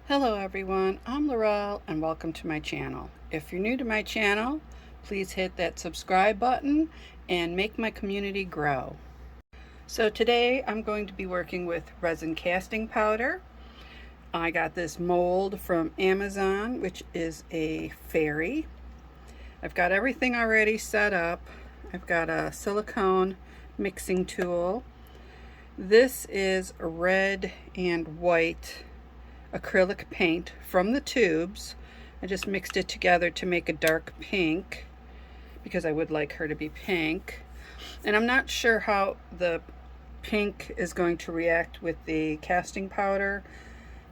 Hello everyone, I'm Laurel and welcome to my channel. If you're new to my channel, please hit that subscribe button and make my community grow. So today I'm going to be working with resin casting powder. I got this mold from Amazon, which is a fairy. I've got everything already set up. I've got a silicone mixing tool. This is a red and white acrylic paint from the tubes. I just mixed it together to make a dark pink because I would like her to be pink. And I'm not sure how the pink is going to react with the casting powder.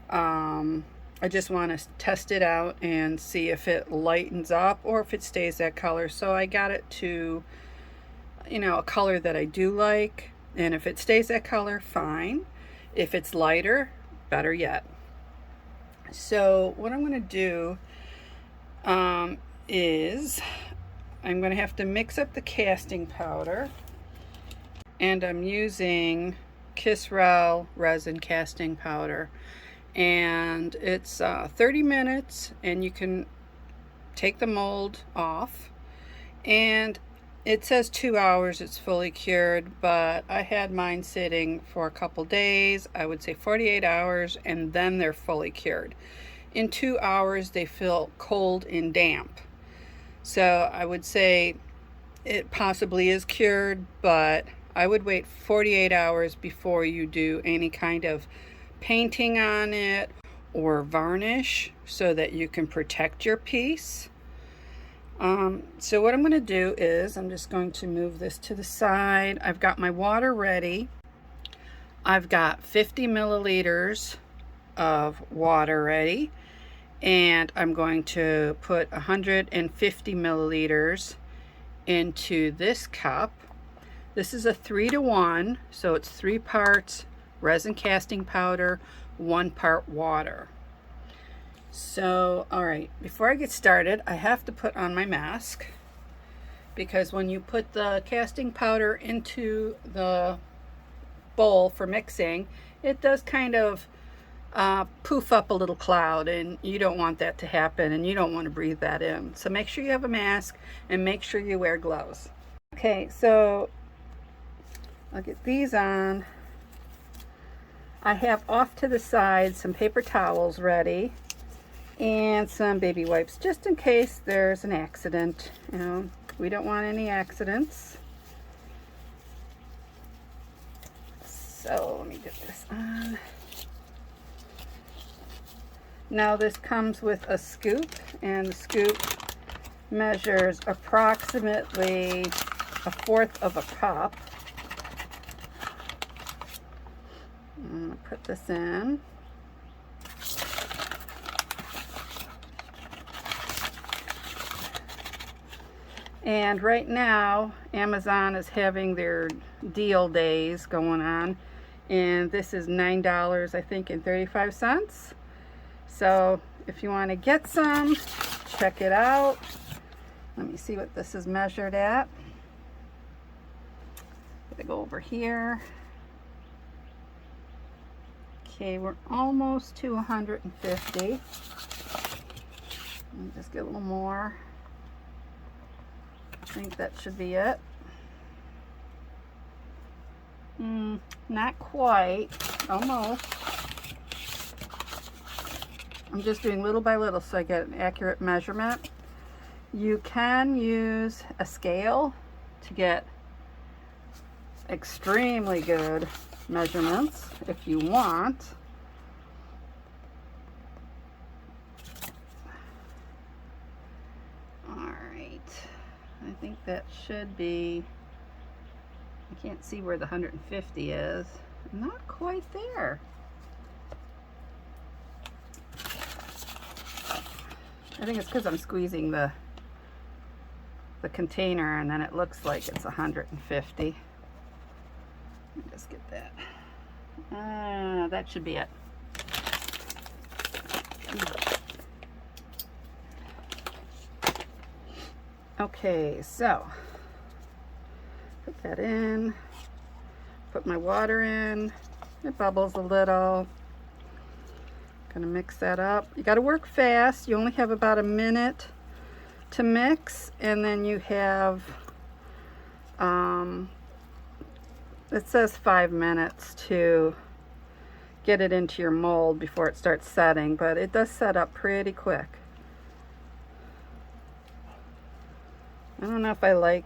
I just want to test it out and see if it lightens up or if it stays that color. So I got it to, a color that I do like. And if it stays that color, fine. If it's lighter, better yet. So what I'm going to do is I'm going to have to mix up the casting powder, and I'm using KISREL resin casting powder, and it's 30 minutes and you can take the mold off, and it says 2 hours it's fully cured, but I had mine sitting for a couple days. I would say 48 hours, and then they're fully cured. In 2 hours, they feel cold and damp. So I would say it possibly is cured, but I would wait 48 hours before you do any kind of painting on it or varnish so that you can protect your piece. So what I'm going to do is I'm just going to move this to the side. I've got my water ready. I've got 50 milliliters of water ready, and I'm going to put 150 milliliters into this cup. This is a 3-to-1, so it's 3 parts resin casting powder, 1 part water. So, all right, before I get started, I have to put on my mask, because when you put the casting powder into the bowl for mixing, it does kind of poof up a little cloud, and you don't want that to happen, and you don't want to breathe that in. So make sure you have a mask and make sure you wear gloves. Okay, so I'll get these on. I have off to the side some paper towels ready and some baby wipes, just in case there's an accident. We don't want any accidents. So let me get this on. Now this comes with a scoop, and the scoop measures approximately 1/4 of a cup. I'm going to put this in. And right now, Amazon is having their deal days going on, and this is $9, I think, and 35 cents. So if you want to get some, check it out. Let me see what this is measured at. Gotta go over here. Okay, we're almost to 150. Let me just get a little more. I think that should be it. Not quite, almost. I'm just doing little by little so I get an accurate measurement. You can use a scale to get extremely good measurements if you want. I think that should be, I can't see where the 150 is. Not quite there. I think it's because I'm squeezing the container, and then it looks like it's 150. Let me just get that. That should be it. Okay, so put that in, put my water in. It bubbles a little. gonna mix that up. You gotta work fast. You only have about a minute to mix, and then you have, it says 5 minutes to get it into your mold before it starts setting, but it does set up pretty quick. I don't know if I like,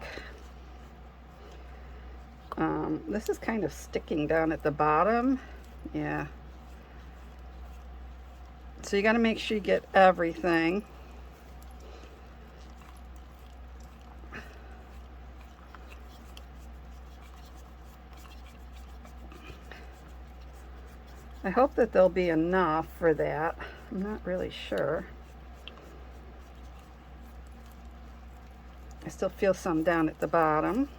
this is kind of sticking down at the bottom. Yeah. So you got to make sure you get everything. I hope that there'll be enough for that. I'm not really sure. I still feel some down at the bottom.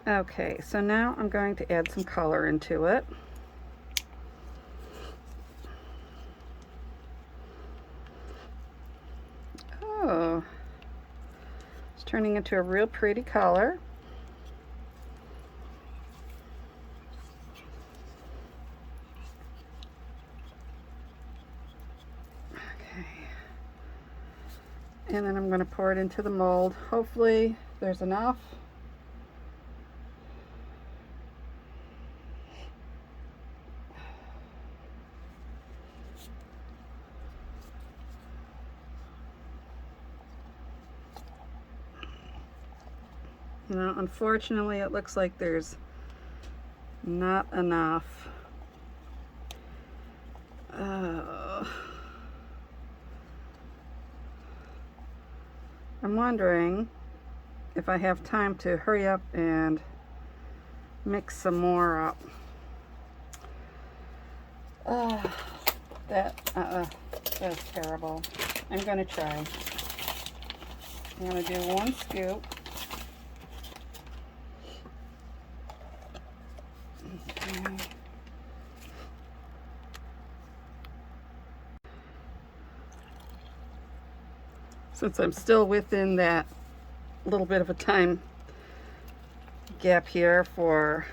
Okay, so now I'm going to add some color into it. Oh, it's turning into a real pretty color. Okay, and then I'm going to pour it into the mold. Hopefully there's enough. You know, unfortunately, it looks like there's not enough. I'm wondering if I have time to hurry up and mix some more up. That's terrible. I'm going to try. I'm going to do 1 scoop. Okay. Since I'm still within that little bit of a time gap here for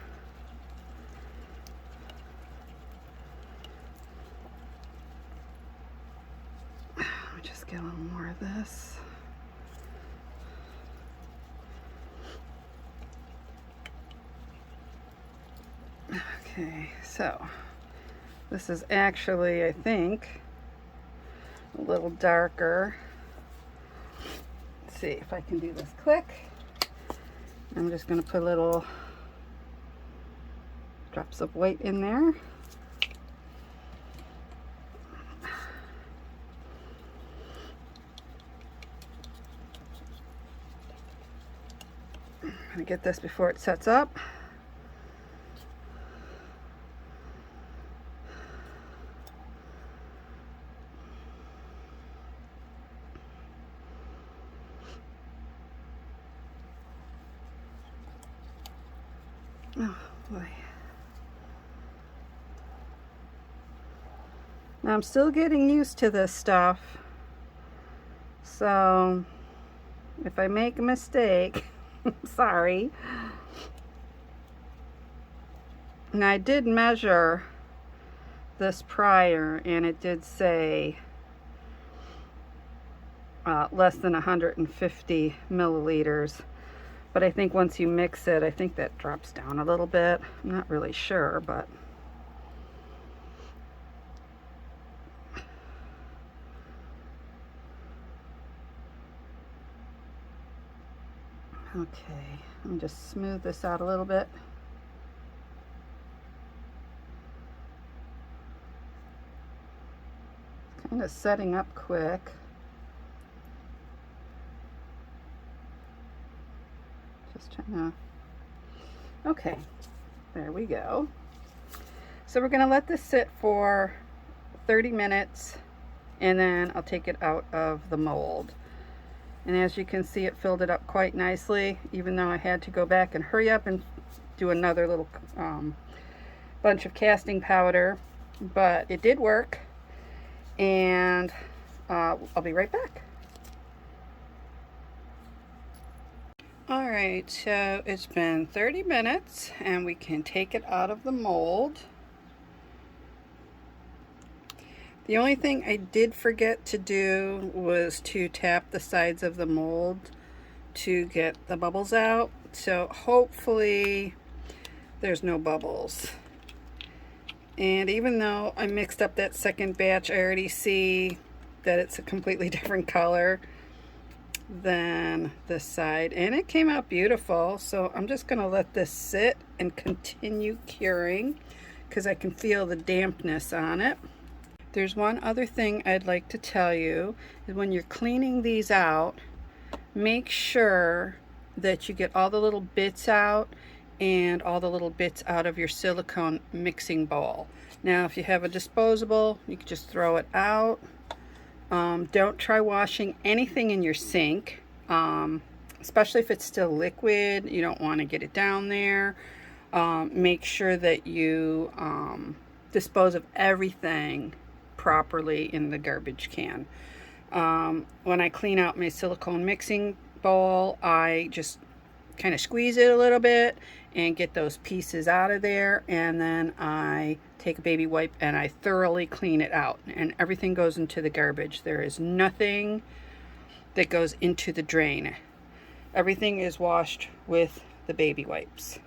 let me just get a little more of this. Okay, so this is actually, I think, a little darker. Let's see if I can do this quick. I'm just going to put little drops of white in there. I'm going to get this before it sets up. Oh boy. Now I'm still getting used to this stuff, so if I make a mistake, sorry. And I did measure this prior, and it did say less than 150 milliliters. But I think once you mix it, I think that drops down a little bit. I'm not really sure, but okay. Let me just smooth this out a little bit. It's kind of setting up quick. Just trying to, okay. There we go. So we're going to let this sit for 30 minutes and then I'll take it out of the mold. And as you can see, it filled it up quite nicely, even though I had to go back and hurry up and do another little bunch of casting powder, but it did work. And I'll be right back. Alright, so it's been 30 minutes and we can take it out of the mold. The only thing I did forget to do was to tap the sides of the mold to get the bubbles out. So hopefully there's no bubbles. And even though I mixed up that second batch, I already see that it's a completely different color than this side, and it came out beautiful. So I'm just going to let this sit and continue curing because I can feel the dampness on it. There's one other thing I'd like to tell you is when you're cleaning these out, make sure that you get all the little bits out and all the little bits out of your silicone mixing bowl. Now if you have a disposable, you can just throw it out. Don't try washing anything in your sink, especially if it's still liquid. You don't want to get it down there. Make sure that you dispose of everything properly in the garbage can. When I clean out my silicone mixing bowl, I just kind of squeeze it a little bit and get those pieces out of there, and then I take a baby wipe and I thoroughly clean it out, and everything goes into the garbage. There is nothing that goes into the drain. Everything is washed with the baby wipes.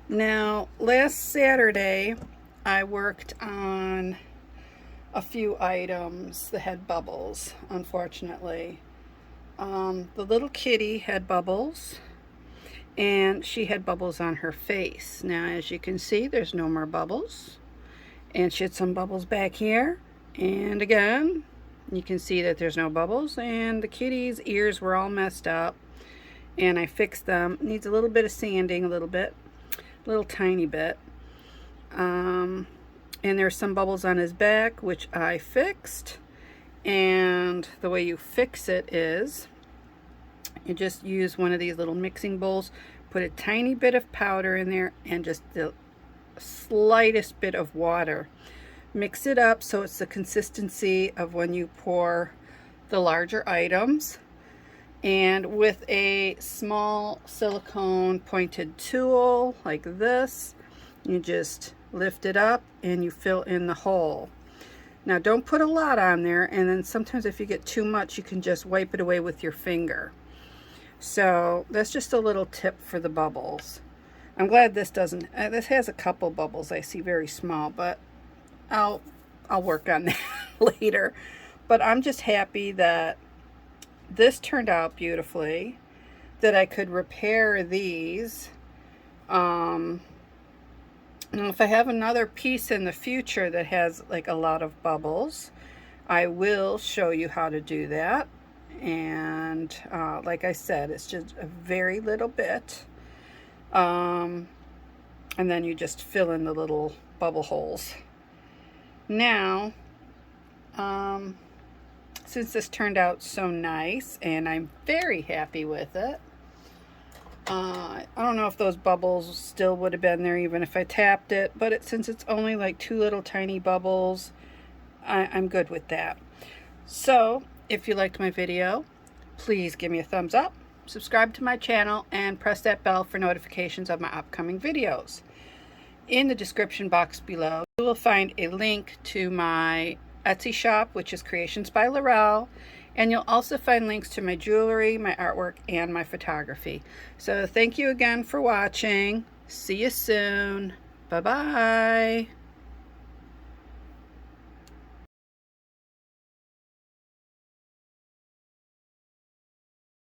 Now, last Saturday I worked on a few items that had bubbles, unfortunately. The little kitty had bubbles, and she had bubbles on her face. Now, as you can see, there's no more bubbles, and she had some bubbles back here, and again you can see that there's no bubbles, and the kitty's ears were all messed up, and I fixed them. Needs a little bit of sanding, a little tiny bit, and there's some bubbles on his back, which I fixed. And the way you fix it is you just use one of these little mixing bowls, put a tiny bit of powder in there and just the slightest bit of water. Mix it up so it's the consistency of when you pour the larger items. And with a small silicone pointed tool like this, you just lift it up and you fill in the hole. Now don't put a lot on there, and then sometimes if you get too much you can just wipe it away with your finger. So that's just a little tip for the bubbles. I'm glad this doesn't, this has a couple bubbles I see, very small, but I'll work on that later. But I'm just happy that this turned out beautifully, that I could repair these. Now if I have another piece in the future that has like a lot of bubbles, I will show you how to do that. And like I said, it's just a very little bit, and then you just fill in the little bubble holes. Now since this turned out so nice and I'm very happy with it, I don't know if those bubbles still would have been there even if I tapped it, but since it's only like 2 little tiny bubbles, I'm good with that. So if you liked my video, please give me a thumbs up, subscribe to my channel, and press that bell for notifications of my upcoming videos. In the description box below, you will find a link to my Etsy shop, which is Creations by Laurel, and you'll also find links to my jewelry, my artwork, and my photography. So thank you again for watching. See you soon. Bye-bye.